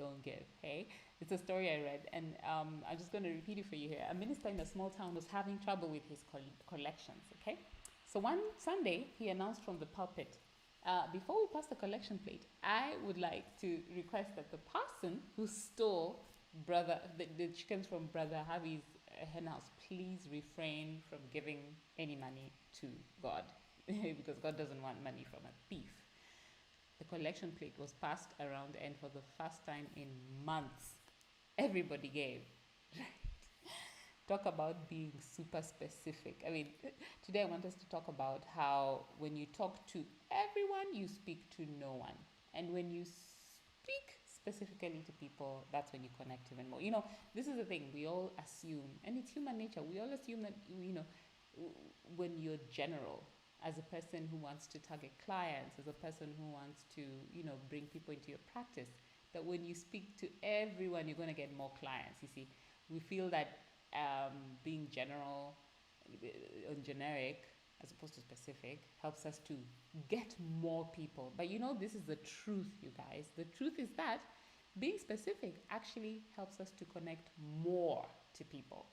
don't give. Hey, it's a story I read, and I'm just going to repeat it for you here. A minister in a small town was having trouble with his collections. Okay, so one Sunday he announced from the pulpit, before we pass the collection plate, I would like to request that the person who stole the chickens from Brother Harvey's henhouse, please refrain from giving any money to God because God doesn't want money from a thief. The collection plate was passed around, and for the first time in months, everybody gave. Talk about being super specific. I mean, today I want us to talk about how when you talk to everyone, you speak to no one. And when you speak specifically to people, that's when you connect even more. This is the thing, we all assume, and it's human nature, we all assume that, when you're general, as a person who wants to target clients, as a person who wants to, bring people into your practice, that when you speak to everyone, you're going to get more clients. You see, we feel that being general and generic as opposed to specific helps us to get more people. But this is the truth, you guys. The truth is that being specific actually helps us to connect more to people,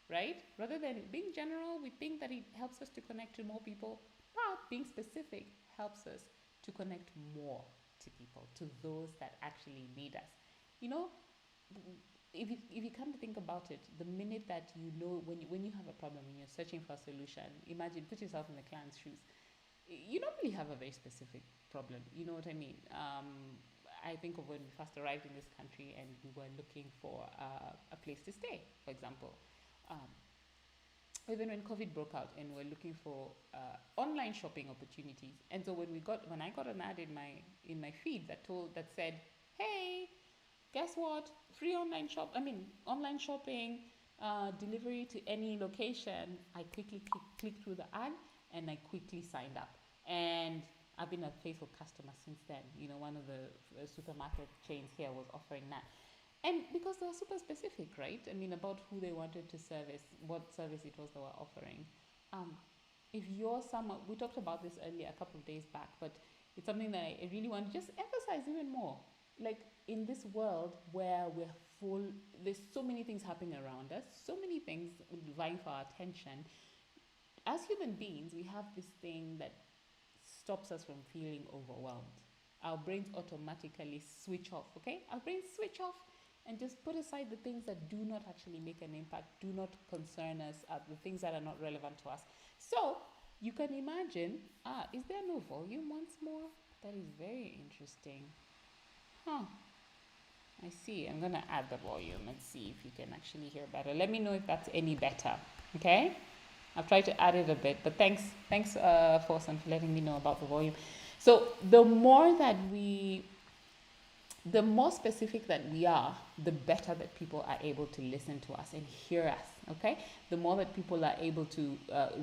right? Rather than being general, we think that it helps us to connect to more people, but being specific helps us to connect more to people, to those that actually need us. If you come to think about it, the minute that when you have a problem, when you're searching for a solution, imagine, put yourself in the client's shoes. You don't really have a very specific problem. You know what I mean? I think of when we first arrived in this country and we were looking for a place to stay, for example. Even when COVID broke out and we're looking for online shopping opportunities. And so when I got an ad in my feed that said, hey, guess what? Free online shopping, delivery to any location. I quickly clicked through the ad and I quickly signed up. And I've been a faithful customer since then. One of the supermarket chains here was offering that. And because they were super specific, right? About who they wanted to service, what service it was they were offering. If you're someone, we talked about this earlier a couple of days back, but it's something that I really want to just emphasize even more. Like, in this world where we're full, there's so many things happening around us, so many things vying for our attention. As human beings, we have this thing that stops us from feeling overwhelmed. Our brains automatically switch off, okay? Our brains switch off and just put aside the things that do not actually make an impact, do not concern us, the things that are not relevant to us. So you can imagine, is there no volume once more? That is very interesting. I see. I'm going to add the volume and see if you can actually hear better. Let me know if that's any better, okay? I've tried to add it a bit, but thanks, Forson, for letting me know about the volume. So the more specific that we are, the better that people are able to listen to us and hear us, okay? The more that people are able to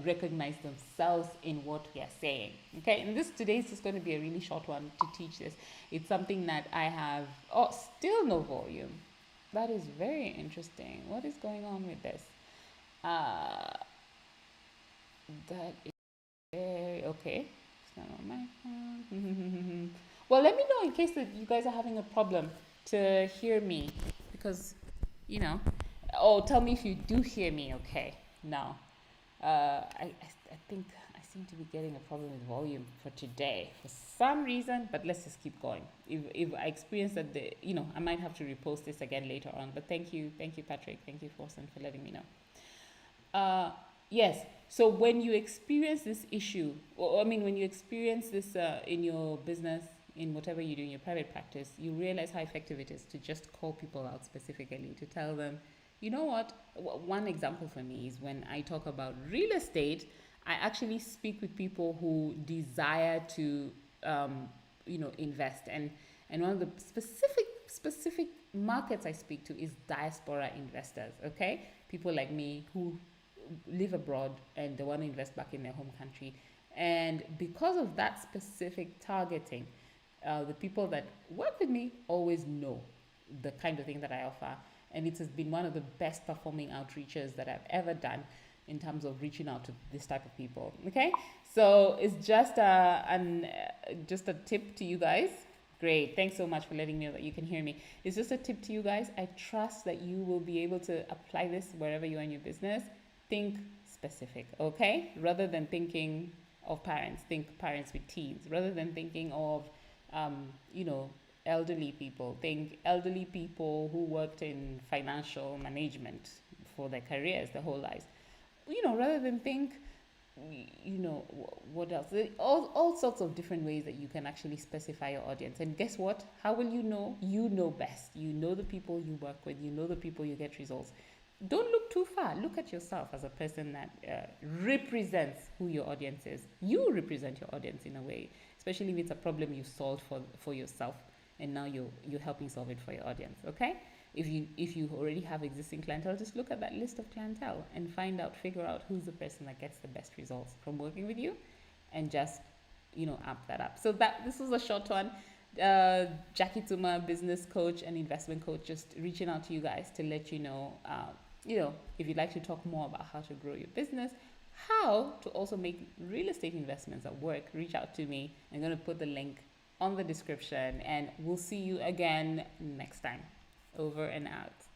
recognize themselves in what we are saying, okay? And today is just going to be a really short one to teach this. It's something that I have, still no volume. That is very interesting. What is going on with this? That is very, okay. It's not on my phone. Well, let me know in case that you guys are having a problem to hear me, because, tell me if you do hear me okay. Now, I think I seem to be getting a problem with volume for today for some reason, but let's just keep going. If I experience that, I might have to repost this again later on, but thank you, Patrick, thank you, Forson, for letting me know. Yes, so when you experience this issue, when you experience this in your business, in whatever you do in your private practice, you realize how effective it is to just call people out specifically, to tell them, you know what, one example for me is when I talk about real estate, I actually speak with people who desire to, invest. And one of the specific markets I speak to is diaspora investors, okay? People like me who live abroad and they want to invest back in their home country. And because of that specific targeting, the people that work with me always know the kind of thing that I offer. And it has been one of the best performing outreaches that I've ever done in terms of reaching out to this type of people. Okay, so it's just a tip to you guys. Great. Thanks so much for letting me know that you can hear me. It's just a tip to you guys. I trust that you will be able to apply this wherever you are in your business. Think specific, okay? Rather than thinking of parents, think parents with teens. Rather than thinking of, you know, elderly people, think elderly people who worked in financial management for their careers, their whole lives. You know, rather than think, you know, what else, all sorts of different ways that you can actually specify your audience. And guess what, how will you know? You know best. You know the people you work with, you know the people you get results. Don't look too far. Look at yourself as a person that represents who your audience is. You represent your audience in a way, especially if it's a problem you solved for yourself, and now you're helping solve it for your audience. Okay. If you already have existing clientele, just look at that list of clientele and figure out who's the person that gets the best results from working with you, and just, you know, amp that up. So this was a short one. Jackie Tuma, business coach and investment coach, just reaching out to you guys to let you know, if you'd like to talk more about how to grow your business, how to also make real estate investments at work, reach out to me. I'm going to put the link on the description, and we'll see you again next time. Over and out.